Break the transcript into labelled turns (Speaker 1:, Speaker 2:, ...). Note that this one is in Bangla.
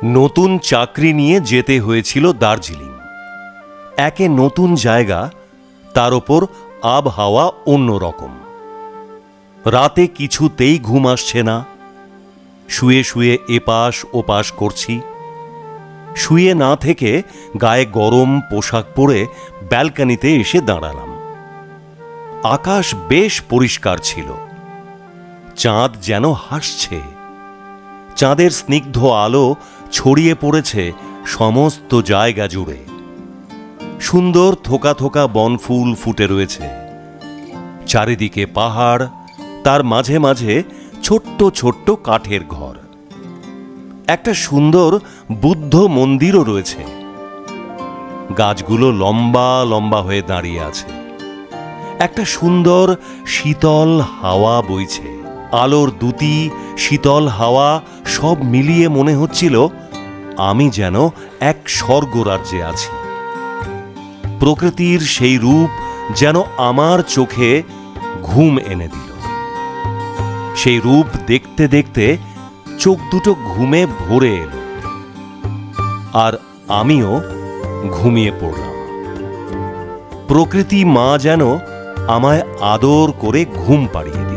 Speaker 1: নতুন চাকরি নিয়ে যেতে হয়েছিল দার্জিলিং। একে নতুন জায়গা, তার ওপর আবহাওয়া অন্যরকম। রাতে কিছুতেই ঘুম আসছে না। শুয়ে শুয়ে এপাশ ওপাশ করছি। শুয়ে না থেকে গায়ে গরম পোশাক পরে ব্যালকনিতে এসে দাঁড়ালাম। আকাশ বেশ পরিষ্কার ছিল। চাঁদ যেন হাসছে। চাঁদের স্নিগ্ধ আলো ছড়িয়ে পড়েছে সমস্ত জায়গা জুড়ে। সুন্দর থোকা থোকা বনফুল ফুটে রয়েছে। চারিদিকে পাহাড়, তার মাঝে মাঝে ছোট্ট ছোট্ট কাঠের ঘর। একটা সুন্দর বুদ্ধ মন্দিরও রয়েছে। গাছগুলো লম্বা লম্বা হয়ে দাঁড়িয়ে আছে। একটা সুন্দর শীতল হাওয়া বইছে। আলোর দ্যুতি, শীতল হাওয়া সব মিলিয়ে মনে হচ্ছিল আমি যেন এক স্বর্গরাজ্যে আছি। প্রকৃতির সেই রূপ যেন আমার চোখে ঘুম এনে দিল। সেই রূপ দেখতে দেখতে চোখ দুটো ঘুমে ভরে এলো, আর আমিও ঘুমিয়ে পড়লাম। প্রকৃতি মা যেন আমায় আদর করে ঘুম পাড়িয়ে দিল।